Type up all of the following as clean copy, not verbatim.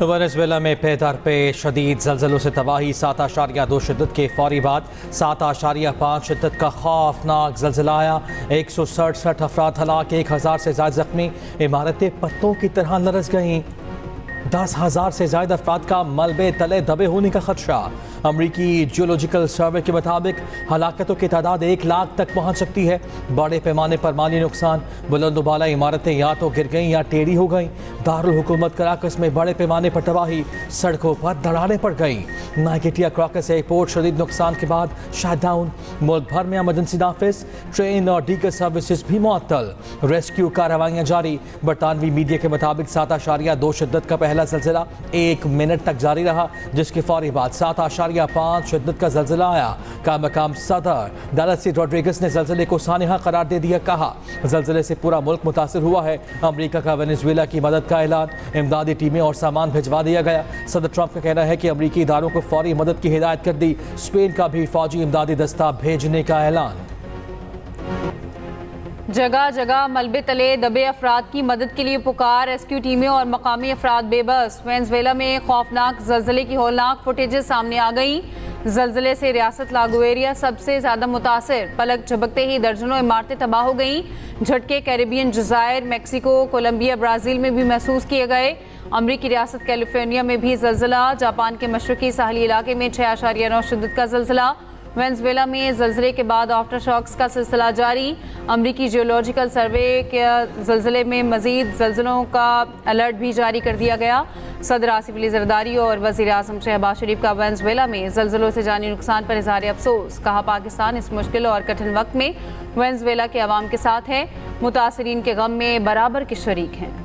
Venezuela में पे दर पे शदीद जल्जलों से तबाही। 7.2 शिद्दत के फौरी बाद 7.5 शिद्दत का खौफनाक जल्जला आया। 167 अफराद हलाक, 1000 से ज्यादा जख्मी। इमारतें पत्तों की तरह लरस गईं। 10,000 से ज्यादा अफराद का मलबे तले दबे होने का खदशा। अमरीकी जियोलॉजिकल सर्वे के मुताबिक हलाकतों की तादाद 1 लाख तक पहुंच सकती है। बड़े पैमाने पर माली नुकसान, बुलंदोबाला इमारतें या तो गिर गईं या टेढ़ी हो गईं। दारुल हुकूमत कराकस में बड़े पैमाने पर तबाही, सड़कों पर दरारें पड़ गईं। नाइकेटिया क्राकस एयरपोर्ट शदीद नुकसान के बाद शटडाउन। मुल्क भर में इमरजेंसी नाफिज, ट्रेन और दीगर सर्विसेज भी मुअत्तल। रेस्क्यू कार्रवाइयाँ जारी। बरतानवी मीडिया के मुताबिक 7.2 शिद्दत का पहला ज़लज़ला 1 मिनट तक जारी रहा, जिसके फौरी बाद 7.5 शिद्दत का ज़लज़ला आया। का मकाम सदर डेलसी रोड्रिगस ने ज़लज़ले को सानिहा करार दे दिया। कहा, ज़लज़ले से पूरा मुल्क मुतासिर हुआ है। अमरीका का वेनेजुएला की मदद का ऐलान। इमदादी टीमें और सामान भिजवा दिया गया। सदर ट्रंप का कहना है कि अमरीकी इदारों को फौरी मदद की हिदायत कर दी। स्पेन का भी फौजी इमदादी दस्ता भेजने का ऐलान। जगह जगह मलबे तले दबे अफराद की मदद के लिए पुकार। रेस्क्यू टीमें और मकामी अफराद बेबस। वेनेजुएला में खौफनाक जल्जले की हौलनाक फुटेजेस सामने आ गई। जल्जले से रियासत लागुएरिया सबसे ज़्यादा मुतासिर। पलक झपकते ही दर्जनों इमारतें तबाह हो गईं। झटके कैरिबियन जज़ायर, मैक्सिको, कोलंबिया, ब्राज़ील में भी महसूस किए गए। अमरीकी रियासत कैलिफोर्निया में भी जल्जला। जापान के मशरकी साहली इलाके में 6.9 शिद्दत का जल्जला। वेनेजुएला में जल्जले के बाद आफ्टर शॉक्स का सिलसिला जारी। अमरीकी जियोलॉजिकल सर्वे के जल्जले में मजीद जल्जलों का अलर्ट भी जारी कर दिया गया। सदर आसिफ अली जरदारी और वज़ीर आज़म शहबाज शरीफ का वेनेजुएला में जल्जलों से जानी नुकसान पर इज़हार अफसोस। कहा, पाकिस्तान इस मुश्किल और कठिन वक्त में वेनेजुएला के अवाम के साथ है। मुतासरीन के गम में बराबर के शरीक हैं।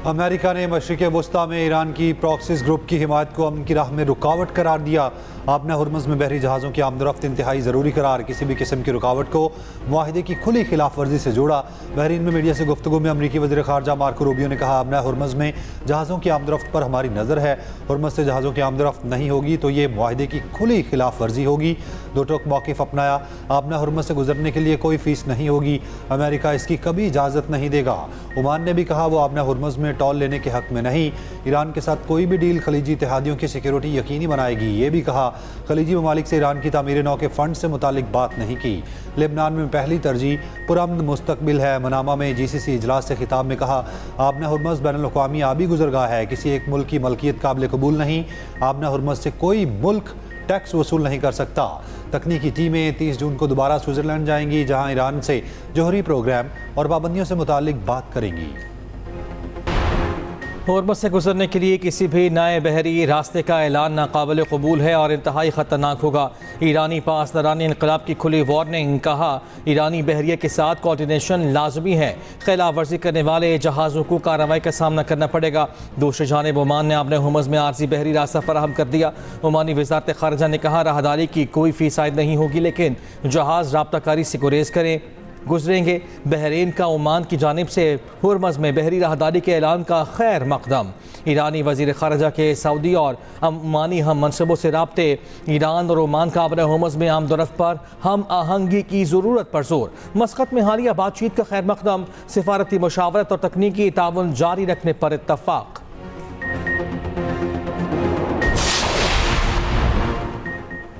अमेरिका ने मशरिक़ वस्ता में ईरान की प्रॉक्सिस ग्रुप की हिमायत को अमन की राह में रुकावट करार दिया। आपने हुर्मुज़ में बहरी जहाज़ों की आमदरफ्त इंतहाई ज़रूरी करार। किसी भी किस्म की रुकावट को मुआहिदे की खुली खिलाफ वर्जी से जोड़ा। बहरीन में मीडिया से गुफ्तगू में अमरीकी वज़ीर ख़ारजा मार्को रूबियो ने कहा, आपने हुर्मुज़ में जहाज़ों की आमदरफ्त पर हमारी नज़र है। हुर्मुज़ से जहाज़ों की आमदरफ्त नहीं होगी तो ये मुआहिदे की खुली खिलाफ वर्जी होगी। दो टोक मौक़िफ़ अपनाया। आपने हुर्मुज़ से गुजरने के लिए कोई फ़ीस नहीं होगी। अमेरिका इसकी कभी इजाज़त नहीं देगा। ओमान ने भी कहा, वो आपने हुर्मुज़ में टॉल लेने के हक़ में नहीं। ईरान के साथ कोई भी डील खलीजी इत्तेहादियों की सिक्योरिटी यकीनी बनाएगी। ये भी कहा, खलीजी ममालिक से ईरान की तामीर नौ के फ़ंड से मुतालिक बात नहीं की। लेबनान में पहली तरजीह पुरअमन मुस्तकबिल है। मनामा में GCC इजलास से खिताब में कहा, आपने हुर्मुज़ बैनुल-अक़वामी आबी गुज़रगाह है। किसी एक मुल्क की मलकियत काबिल कबूल नहीं। आपने हुर्मुज़ से कोई मुल्क टैक्स वसूल नहीं कर सकता। तकनीकी टीमें 30 जून को दोबारा स्विट्ज़रलैंड जाएंगी, जहां ईरान से जोहरी प्रोग्राम और पाबंदियों से मुतालिक बात करेंगी। हुर्मुज़ से गुजरने के लिए किसी भी नए बहरी रास्ते का ऐलान नाकाबिल कबूल है और इंतहाई ख़तरनाक होगा। ईरानी पासदारानी इनक़लाब की खुली वार्निंग। कहा, ईरानी बहरिया के साथ कोऑर्डिनेशन लाजमी है। खिलाफ वर्जी करने वाले जहाज़ों को कार्रवाई का सामना करना पड़ेगा। दूसरी जानिब ओमान ने अपने हुर्मुज़ में आर्जी बहरी रास्ता फराहम कर दिया। ओमानी वज़ारत ख़ारिजा ने कहा, राहदारी की कोई फ़ीस आयद नहीं होगी, लेकिन जहाज़ राब्ताकारी से गुरेज करें गुजरेंगे। बहरीन का ओमान की जानिब से हुर्मुज़ में बहरी राहदारी के ऐलान का खैर मकदम। ईरानी वज़ीर ख़ारिजा के सऊदी और ओमानी हम मनसूबों से राब्ते। ईरान और ओमान का अपने हुर्मुज़ में आमदरफ्त पर हम आहंगी की ज़रूरत पर जोर। मस्कत में हालिया बातचीत का खैर मकदम। सिफारती मुशावरत और तकनीकी ताउन जारी रखने पर इत्तफ़ाक़।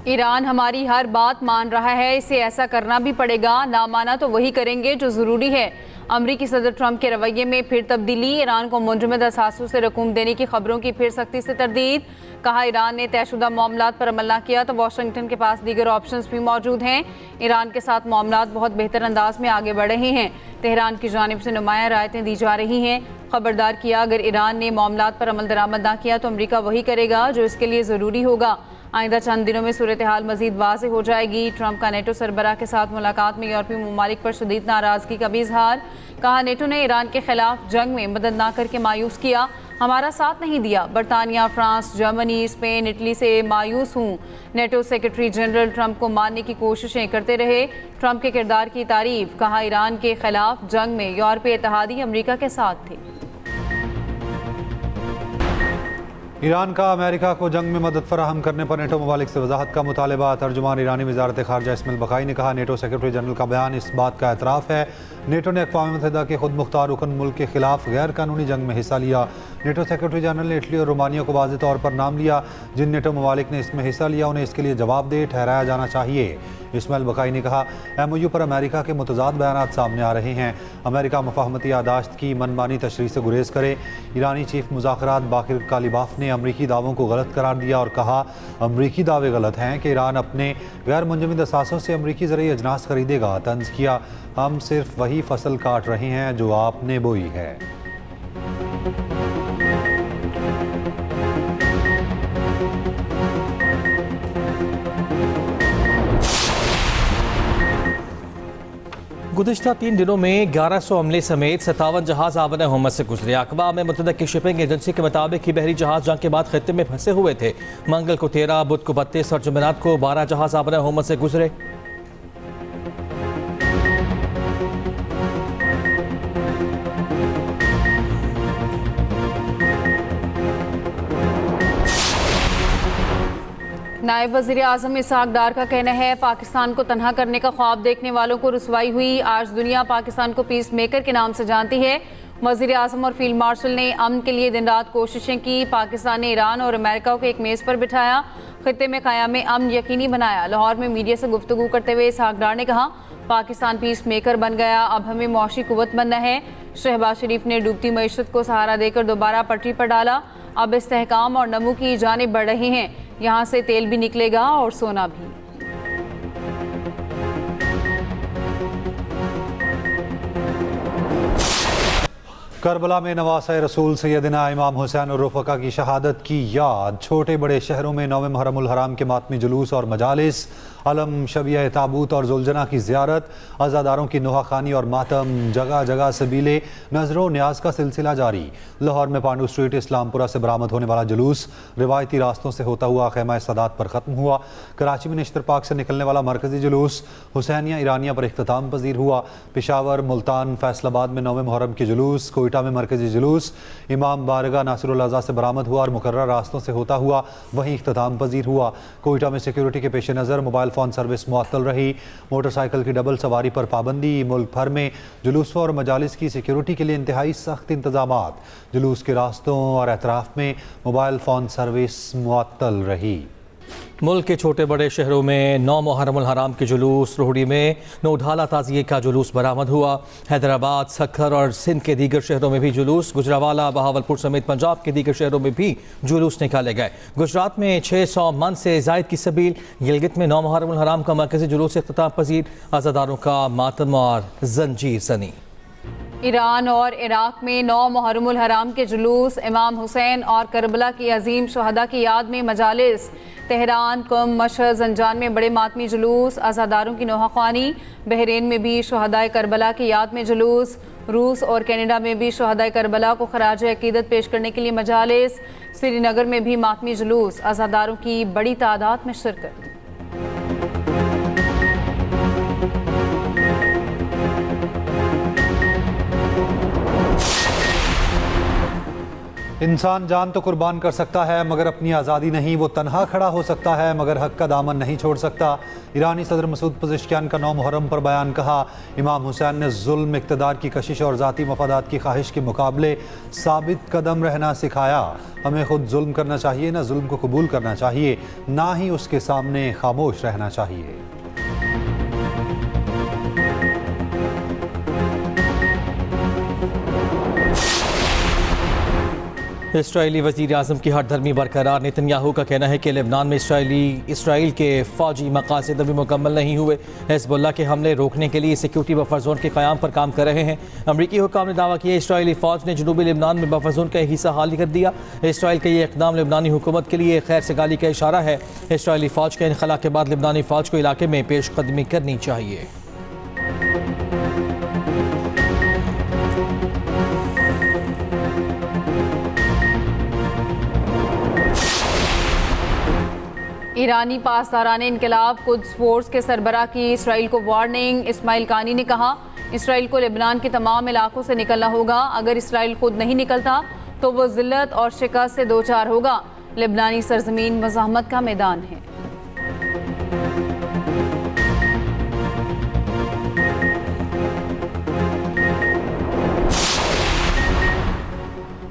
ईरान हमारी हर बात मान रहा है, इसे ऐसा करना भी पड़ेगा। ना माना तो वही करेंगे जो ज़रूरी है। अमरीकी सदर ट्रंप के रवैये में फिर तब्दीली। ईरान को मुंजमद असासों से रकूम देने की खबरों की फिर सख्ती से तरदीद। कहा, ईरान ने तयशुदा मामलात पर अमल न किया तो वाशिंगटन के पास दीगर ऑप्शंस भी मौजूद हैं। ईरान के साथ मामलात बहुत बेहतर अंदाज में आगे बढ़ रहे हैं। तेहरान की जानिब से नुमाया रायतें दी जा रही हैं। खबरदार किया, अगर ईरान ने मामलात पर अमल दरामद न किया तो अमरीका वही करेगा जो इसके लिए ज़रूरी होगा। आइंदा चंद दिनों में सूरत हाल मजीद वाज़ेह हो जाएगी। ट्रंप का नेटो सरबराह के साथ मुलाकात में यूरोपीय ममालिक पर शदीद नाराज़गी का भी इजहार। कहा, नेटो ने ईरान के खिलाफ जंग में मदद ना करके मायूस किया, हमारा साथ नहीं दिया। बरतानिया, फ्रांस, जर्मनी, स्पेन, इटली से मायूस हूँ। नेटो सेक्रेटरी जनरल ट्रंप को मारने की कोशिशें करते रहे। ट्रंप के किरदार की तारीफ। कहा, ईरान के खिलाफ जंग में यूरोपीय इत्तेहादी अमरीका के साथ थे। ईरान का अमेरिका को जंग में मदद फराहम करने पर नेटो ममालिक से वजाहत का मुतालबा। तर्जुमान ईरानी वजारत खारजा इस्माइल बकाई ने कहा, नेटो सेक्रेटरी जनरल का बयान इस बात का एतराफ़ है नेटो ने अक़वाम मुत्तहिदा के खुद मुख्तार रुकन मुल्क के खिलाफ गैर कानूनी जंग में हिस्सा लिया। नेटो सेक्रेटरी जनरल ने इटली और रोमानिया को वाज़ेह तौर पर नाम लिया। जिन नेटो ममालिक ने इसमें हिस्सा लिया उन्हें इसके लिए जवाबदेह ठहराया जाना चाहिए। इस्माइल बकाई ने कहा, MOU पर अमेरिका के मुतज़ाद बयानात सामने आ रहे हैं। अमेरिका मुफ़ाहमती यादाश्त की मनमानी तशरीह से गुरेज करे। ईरानी चीफ मुज़ाकरात बाकिर कालिबाफ ने अमरीकी दावों को गलत करार दिया और कहा, अमरीकी दावे गलत हैं कि ईरान अपने गैर मुंजमद असासों से अमरीकी ज़रिए अजनास खरीदेगा। तंज़ किया, हम सिर्फ वही फसल काट रहे हैं जो आपने बोई है। गुज़िश्ता 3 दिनों में 1100 अमले समेत 57 जहाज़ आबन हुमत से गुजरे। अक़वाम मुत्तहिदा की शिपिंग एजेंसी के मुताबिक बहरी जहाज़ जंग के बाद खत्ते में फंसे हुए थे। मंगल को 13, बुध को 32 और जुमेरात को 12 जहाज़ आबन हुमत से गुजरे। नायब वज़ीर आज़म इसहाक़ डार का कहना है, पाकिस्तान को तनहा करने का ख्वाब देखने वालों को रुसवाई हुई। आज दुनिया पाकिस्तान को पीस मेकर के नाम से जानती है। वज़ीर आज़म और फील्ड मार्शल ने अमन के लिए दिन रात कोशिशें की। पाकिस्तान ने ईरान और अमेरिका को एक मेज़ पर बिठाया, खित्ते में क़याम अमन यकीनी बनाया। लाहौर में मीडिया से गुफ्तगू करते हुए इसहाक़ डार ने कहा, पाकिस्तान पीस मेकर बन गया, अब हमें मुआशी कुव्वत बनना है। शहबाज शरीफ ने डूबती मईशत को सहारा देकर दोबारा पटरी पर डाला। अब इस्तेहकाम और नमू की जानिब बढ़ रहे हैं। यहाँ से तेल भी निकलेगा और सोना भी। करबला में नवासा रसूल सैयदना इमाम हुसैन और रफ़क़ा की शहादत की याद। छोटे बड़े शहरों में 9वें मुहर्रमुल हराम के मातमी जुलूस और मजालिस, अलम शबिया ताबूत और जुलजना की ज़ियारत, अज़ादारों की नोहाखानी और मातम, जगह जगह सबीले नजरों न्याज का सिलसिला जारी। लाहौर में पांडू स्ट्रीट इस्लामपुरा से बरामद होने वाला जुलूस रिवायती रास्तों से होता हुआ ख़ैमा सदात पर ख़त्म हुआ। कराची में निश्तर पाक से निकलने वाला मरकज़ी जुलूस हुसैनिया ईरानिया पर इख्तिताम पजीर हुआ। पेशावर, मुल्तान, फैसलाबाद में 9वें मुहर्रम के जुलूस, कोयटा में मरकज़ी जुलूस इमाम बारगाह नासिरुल अज़ा से बरामद हुआ और मुकर्रर रास्तों से होता हुआ वहीं इख्तिताम पजीर हुआ। कोयटा में सिक्योरिटी के पेश नज़र मोबाइल फ़ोन सर्विस मुअत्तल रही। मोटरसाइकिल की डबल सवारी पर पाबंदी। मुल्क भर में जुलूसों और मजालिस की सिक्योरिटी के लिए इंतहाई सख्त इंतजामात। जुलूस के रास्तों और एतराफ़ में मोबाइल फ़ोन सर्विस मुअत्तल रही। मुल्क के छोटे बड़े शहरों में 9 मुहर्रमुल हराम के जुलूस, रोहड़ी में नौढाला ताज़िये का जुलूस बरामद हुआ। हैदराबाद, सक्खर और सिंध के दीगर शहरों में भी जुलूस, गुजरावाला, बहावलपुर समेत पंजाब के दीगर शहरों में भी जुलूस निकाले गए। गुजरात में 600 मन से ज़ायद की सबील, गिलगित में 9 मुहर्रमुल हराम का मरकज़ी जुलूस इख्तिताम पजीर, अज़ादारों का मातम और जंजीर सनी। ईरान और इराक में 9 मुहर्रमुल हराम के जुलूस, इमाम हुसैन और करबला की अजीम शहदा की याद में मजालिस, तेहरान, कुम, मशहद, जंजान में बड़े मातमी जुलूस, अज़ादारों की नोहाखानी। बहरीन में भी शहदाए करबला की याद में जुलूस। रूस और कनाडा में भी शहदाए करबला को खराज अकीदत पेश करने के लिए मजालिस। श्रीनगर में भी मातमी जुलूस, अज़ादारों की बड़ी तादाद में शिरकत। इंसान जान तो कुर्बान कर सकता है मगर अपनी आज़ादी नहीं। वो तनहा खड़ा हो सकता है मगर हक का दामन नहीं छोड़ सकता। ईरानी सदर मसूद पज़ेश्कियान का 9 मुहर्रम पर बयान। कहा, इमाम हुसैन ने जुल्म, इक़्तिदार की कशिश और ज़ाती मफादात की ख्वाहिश के मुकाबले साबित कदम रहना सिखाया। हमें खुद जुल्म करना चाहिए, ना जुल्म को कबूल करना चाहिए, ना ही उसके सामने खामोश रहना चाहिए। इसराइली वज़ीर आज़म की हरधर्मी बरकरार। नेतन्याहू का कहना है कि लेबनान में इसराइल के फ़ौजी मकासद अभी मुकम्मल नहीं हुए। हिज़्बुल्लाह के हमले रोकने के लिए सिक्योरिटी बफर जोन के क़याम पर काम कर रहे हैं। अमरीकी हुकाम ने दावा किया, इसराइली फ़ौज ने जनूबी लेबनान में बफर जोन का हिस्सा हाल कर दिया। इसराइल का ये इक़दाम लेबनानी हुकूमत के लिए खैर सगाली का इशारा है। इसराइली फ़ौज के इनखला के बाद लेबनानी फ़ौज को इलाके में पेशकदमी करनी चाहिए। ईरानी पासदारान इनकलाब कुद्स फोर्स के सरबराह की इसराइल को वार्निंग। इस्माइल कानी ने कहा, इसराइल को लेबनान के तमाम इलाकों से निकलना होगा। अगर इसराइल खुद नहीं निकलता तो वो जिल्लत और शिकस्त से दो चार होगा। लेबनानी सरजमीन मज़ाहमत का मैदान है।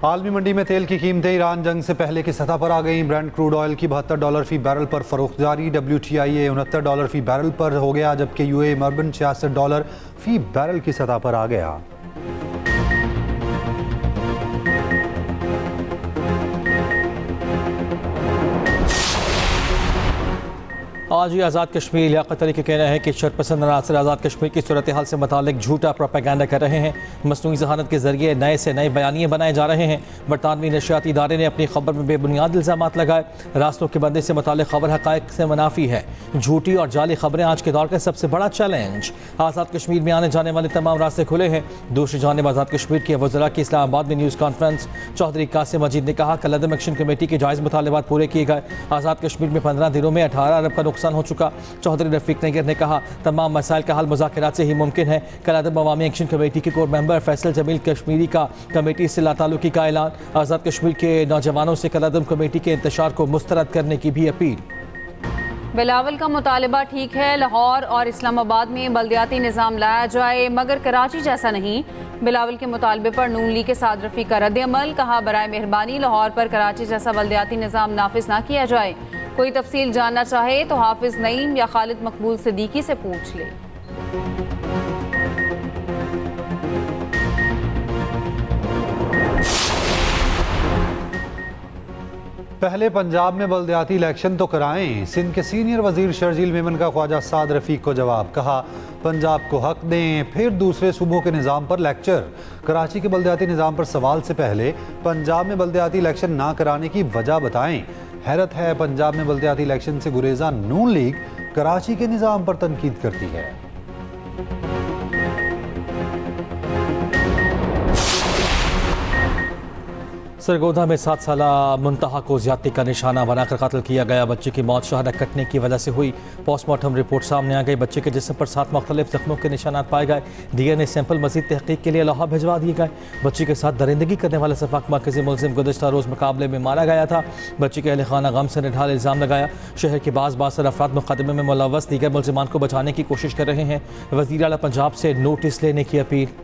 आलमी मंडी में तेल की कीमतें ईरान जंग से पहले की सतह पर आ गई। ब्रेंट क्रूड ऑयल की $72 फी बैरल पर फरोख्त जारी। WTI $69 फी बैरल पर हो गया, जबकि UAE मर्बन $66 फी बैरल की सतह पर आ गया। आज ही आज़ाद कश्मीर लियाकत अली का कहना है कि शरपसंद अनासर आज़ाद कश्मीर की सूरत हाल से मुतालिक झूठा प्रोपेगेंडा कर रहे हैं। मसनूई ज़हानत के जरिए नए से नए बयानिए बनाए जा रहे हैं। बरतानवी नशियाती इदारे ने अपनी खबर में बेबुनियाद इल्ज़ामात लगाए। रास्तों के बंदे से मुतालिक खबर हक़ाइक़ से मुनाफी है। झूठी और जाली खबरें आज के दौर का सबसे बड़ा चैलेंज। आज़ाद कश्मीर में आने जाने वाले तमाम रास्ते खुले हैं। दूसरी जानिब आज़ाद कश्मीर के वज़रा की इस्लामाबाद में न्यूज़ कॉन्फ्रेंस। चौधरी कासिम मजीद ने कहा कल अदम एक्शन कमेटी के जायज़ मुतालबात पूरे किए गए। आज़ाद कश्मीर में 15 दिनों में 18 अरब का नुकसान हो चुका। चौधरी रफीक नैयर ने कहा तमाम मसाइल का हल मुज़ाकरात से ही मुमकिन है। कल अदम अवामी एक्शन कमेटी के कोर मेंबर फैसल जमील कश्मीरी का कमेटी से लाताल्लुकी का ऐलान। आज़ाद कश्मीर के नौजवानों से कल अदम कमेटी के इंतशार को मुस्तरद करने की भी अपील। बिलावल का मुतालबा ठीक है, लाहौर और इस्लामाबाद में बल्दियाती निज़ाम लाया जाए मगर कराची जैसा नहीं। बिलावल के मुतालबे पर नून लीग के साद रफ़ी का रद्द अमल। कहा बराए मेहरबानी लाहौर पर कराची जैसा बल्दियाती निज़ाम नाफिज ना किया जाए। कोई तफसील जानना चाहे तो हाफिज नईम या खालिद मकबूल सिद्दीकी से पूछ ले। पहले पंजाब में बल्दियाती इलेक्शन तो कराएं। सिंध के सीनियर वजीर शर्जील मेमन का ख्वाजा साद रफीक को जवाब। कहा पंजाब को हक दें, फिर दूसरे सूबों के निज़ाम पर लेक्चर। कराची के बल्दियाती निज़ाम पर सवाल से पहले पंजाब में बल्दियाती इलेक्शन ना कराने की वजह बताएं। हैरत है पंजाब में बल्दियाती इलेक्शन से गुरेजा नून लीग कराची के निज़ाम पर तनकीद करती है। सरगोधा में 7 साला मुंतहा को ज्यादती का निशाना बनाकर कत्ल किया गया। बच्चे की मौत शहरक कटने की वजह से हुई। पोस्टमार्टम रिपोर्ट सामने आ गई। बच्चे के जिस्म पर 7 मुख्तलिफ जख्मों के निशानात पाए गए। DNA सैंपल मजीद तहकीक के लिए लाहौर भिजवा दिए गए। बच्ची के साथ दरिंदगी करने वाला सफाक मरकजी मुलजिम गुज़श्ता रोज़ मुकाबले में मारा गया था। बच्ची के अहल खाना गम से निढाल इल्ज़ाम लगाया। शहर के बाज़ अफराद मुकदमे में मुलव्वस दीगर मुलजिमान को बचाने की कोशिश कर रहे हैं। वज़ीर आला पंजाब से नोटिस लेने की अपील।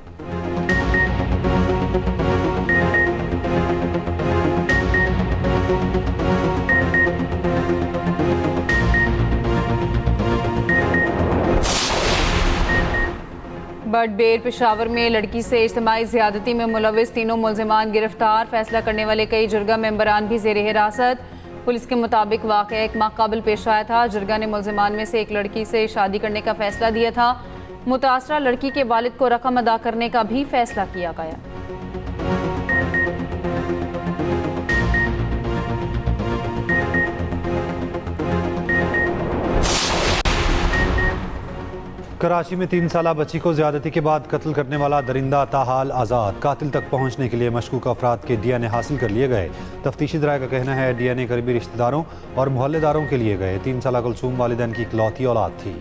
बडबेर पेशावर में लड़की से इज्तिमाई ज़्यादती में मुलव्विस 3 मुलजिमान गिरफ्तार। फैसला करने वाले कई जुर्गा मेंबरान भी ज़ेर हिरासत। पुलिस के मुताबिक वाक़या 1 माह कबल पेश आया था। जुर्गा ने मुलजिमान में से एक लड़की से शादी करने का फैसला दिया था। मुतासरा लड़की के वालिद को रकम अदा करने का भी फैसला किया गया। कराची में 3 साला बच्ची को ज्यादती के बाद कत्ल करने वाला दरिंदा ताहाल आज़ाद। कातिल तक पहुंचने के लिए मशकूक अफराद के DNA हासिल कर लिए गए। तफ्तीशी दराए का कहना है DNA करीबी रिश्तेदारों और मोहल्लेदारों के लिए गए। 3 साला कुलसूम वालिदैन की इकलौती औलाद थी।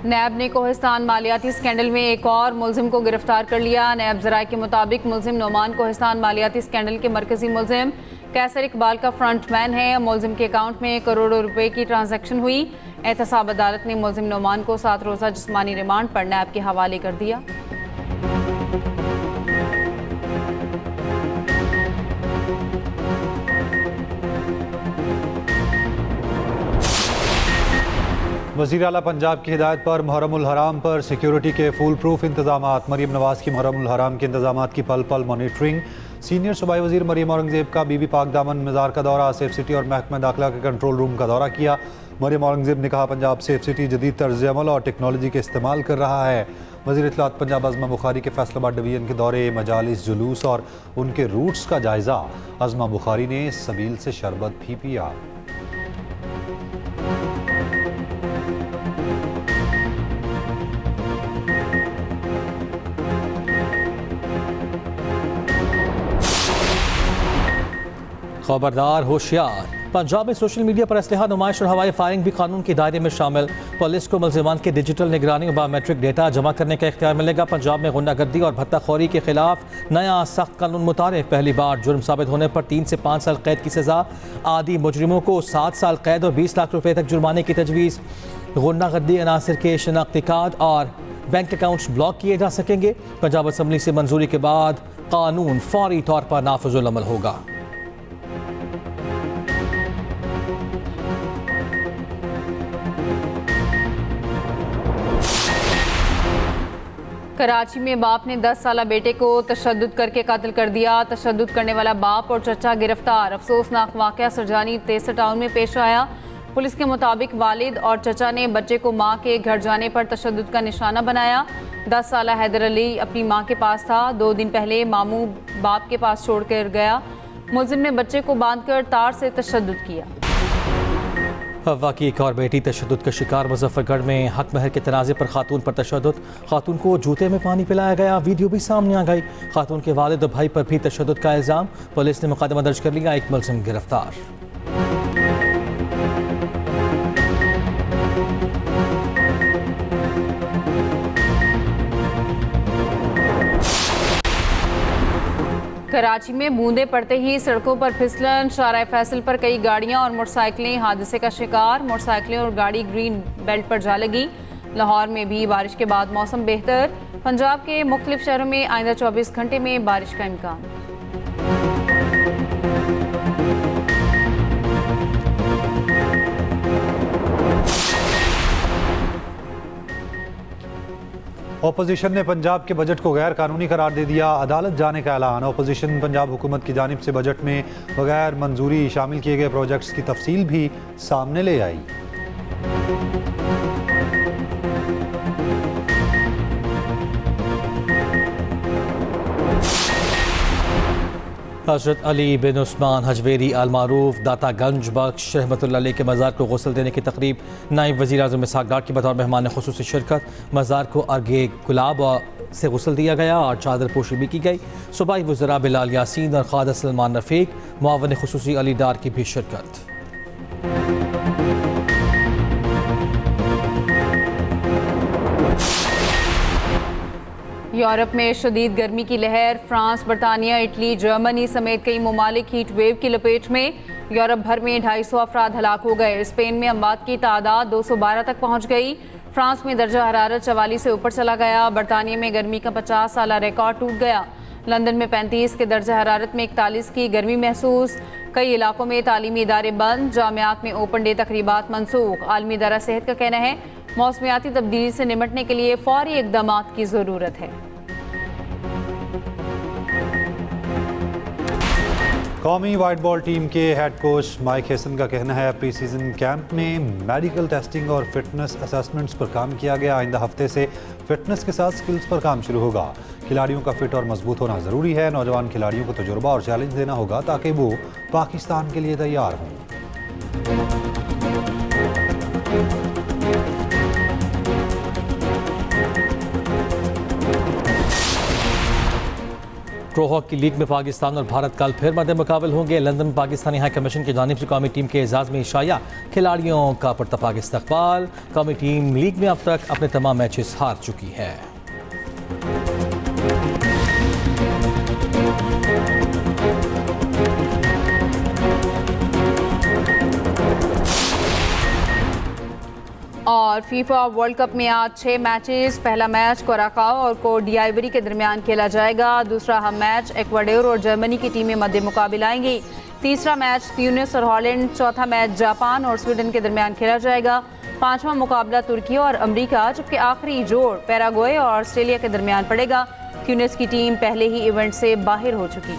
नैब ने कोहिस्तान मालियाती स्कैंडल में एक और मुलजिम को गिरफ्तार कर लिया। नैब ज़राए के मुताबिक मुलजिम नोमान कोहिस्तान मालियाती स्कैंडल के मरकजी मुलजिम कैसर इकबाल का फ्रंटमैन है। मुलजिम के अकाउंट में करोड़ों रुपए की ट्रांजैक्शन हुई। एहतसाब अदालत ने मुलजिम नोमान को 7 रोज़ा जिस्मानी रिमांड पर नैब के हवाले कर दिया। वज़ीर आला पंजाब की हिदायत पर मुहर्रमुल हराम पर सिक्योरिटी के फुल प्रूफ इंतजामात। मरीम नवाज की मुहर्रमुल हराम के इंतजामात की पल पल मॉनिटरिंग। सीनियर सूबाई वज़ीर मरीम औरंगज़ेब का बीबी पाक दामन मज़ार का दौरा। सेफ सिटी और महकमा दाखिला के कंट्रोल रूम का दौरा किया। मरीम औरंगज़ेब ने कहा पंजाब सेफ सिटी जदीद तर्ज अमल और टेक्नोलॉजी के इस्तेमाल कर रहा है। वज़ीर इत्तलात पंजाब अज़मा बुखारी के फैसलाबाद डिवीज़न के दौरे, मजालिस, जुलूस और उनके रूट्स का जायज़ा। अज़मा बुखारी ने सबील से शरबत भी पिया। खबरदार होशियार, पंजाब में सोशल मीडिया पर असलहा नुमाइश और हवाई फायरिंग भी कानून के दायरे में शामिल। पुलिस को मुल्जिमान के डिजिटल निगरानी और बायोमेट्रिक डेटा जमा करने का इख्तियार मिलेगा। पंजाब में गुंडागर्दी और भत्ताखोरी के खिलाफ नया सख्त कानून मुतारिफ। पहली बार जुर्म साबित होने पर 3 से 5 साल कैद की सजा। आदि मुजरिमों को 7 साल कैद और 20 लाख रुपए तक जुर्माने की तजवीज़। गुंडागर्दी अनासर के शनाख्ती कार्ड और बैंक अकाउंट्स ब्लॉक किए जा सकेंगे। पंजाब असम्बली से मंजूरी के बाद कानून फौरी तौर पर नाफिजुल अमल होगा। कराची में बाप ने 10 साला बेटे को तशद्दुद करके कत्ल कर दिया। तशद्दुद करने वाला बाप और चचा गिरफ्तार। अफसोसनाक वाक़या सरजानी तेसर टाउन में पेश आया। पुलिस के मुताबिक वालिद और चचा ने बच्चे को मां के घर जाने पर तशद्दुद का निशाना बनाया। 10 साला हैदर अली अपनी मां के पास था। 2 दिन पहले मामू बाप के पास छोड़कर गया। मुलजिम ने बच्चे को बांधकर तार से तशद्दुद किया। हवा की एक और बेटी तशद्दुद का शिकार। मुजफ्फरगढ़ में हक महर के तनाज़े पर खातून पर तशद्दुद। खातून को जूते में पानी पिलाया गया। वीडियो भी सामने आ गई। खातून के वालिद और भाई पर भी तशद्दुद का इल्ज़ाम। पुलिस ने मुकदमा दर्ज कर लिया। एक मुलजिम गिरफ्तार। कराची में बूंदे पड़ते ही सड़कों पर फिसलन। शाहराह फैसल पर कई गाड़ियां और मोटरसाइकिलें हादसे का शिकार। मोटरसाइकिलें और गाड़ी ग्रीन बेल्ट पर जा लगी। लाहौर में भी बारिश के बाद मौसम बेहतर। पंजाब के मुख्तलिफ शहरों में आइंदा 24 घंटे में बारिश का इम्कान। अपोजिशन ने पंजाब के बजट को गैर कानूनी करार दे दिया। अदालत जाने का ऐलान। अपोजिशन पंजाब हुकूमत की जानिब से बजट में बगैर मंजूरी शामिल किए गए प्रोजेक्ट्स की तफसील भी सामने ले आई। हजरत अली बिन उस्मान हजवेरी अलमारूफ दातागंज बख्श रहमतुल्लाह अलैह के मज़ार को गुस्ल देने की तकरीब। नायब वज़ीर आज़म इसहाक़ डार की बतौर मेहमान खुसूसी शिरकत। मज़ार को अर्गे गुलाब से गुस्ल दिया गया और चादर पोशी भी की गई। सूबाई वज़रा बिलाल यासीन और ख्वाजा सलमान रफ़ीक, मुआवन खुसूसी अली डार की भी शिरकत। यूरोप में शदीद गर्मी की लहर। फ्रांस, बरतानिया, इटली, जर्मनी समेत कई ममालिक हीट वेव की लपेट में। यूरोप भर में 250 अफराद हलाक हो गए। स्पेन में अमवात की तादाद 212 तक पहुंच गई। फ्रांस में दर्जा हरारत 44 से ऊपर चला गया। बरतानिया में गर्मी का 50 साला रिकॉर्ड टूट गया। लंदन में 35 के दर्जा हरारत में 41 की गर्मी महसूस। कई इलाकों में तालीमी इदारे बंद। जामियात में ओपन डे तकरीबात मनसूख। आलमी इदारा सेहत का कहना है मौसमियाती तब्दीली से निमटने के लिए फौरी इक़दामात की ज़रूरत है। कौमी वाइट बॉल टीम के हेड कोच माइक हेसन का कहना है प्री सीजन कैंप में मेडिकल टेस्टिंग और फिटनेस असेसमेंट्स पर काम किया गया। आइंदा हफ्ते से फिटनेस के साथ स्किल्स पर काम शुरू होगा। खिलाड़ियों का फिट और मजबूत होना ज़रूरी है। नौजवान खिलाड़ियों को तजुर्बा और चैलेंज देना होगा ताकि वो पाकिस्तान के लिए तैयार हों। प्रो हॉकी लीग में पाकिस्तान और भारत कल फिर मद्दे मुकाबल होंगे। लंदन में पाकिस्तानी हाई कमीशन की जानिब से कौमी टीम के एजाज़ में इशाया। खिलाड़ियों का पुरतपाक इस्तकबाल। कौमी टीम लीग में अब तक अपने तमाम मैचेस हार चुकी है। और फीफा वर्ल्ड कप में आज 6 मैचेस। पहला मैच कोराकाओ और कोट डिआइवरी के दरमियान खेला जाएगा। दूसरा हम मैच इक्वाडोर और जर्मनी की टीमें मद्दे मुकाबले आएंगी। तीसरा मैच ट्यूनिस और हॉलैंड। चौथा मैच जापान और स्वीडन के दरमियान खेला जाएगा। पांचवा मुकाबला तुर्की और अमेरिका, जबकि आखिरी जोड़ पैराग्वे और ऑस्ट्रेलिया के दरमियान पड़ेगा। ट्यूनिस की टीम पहले ही इवेंट से बाहर हो चुकी।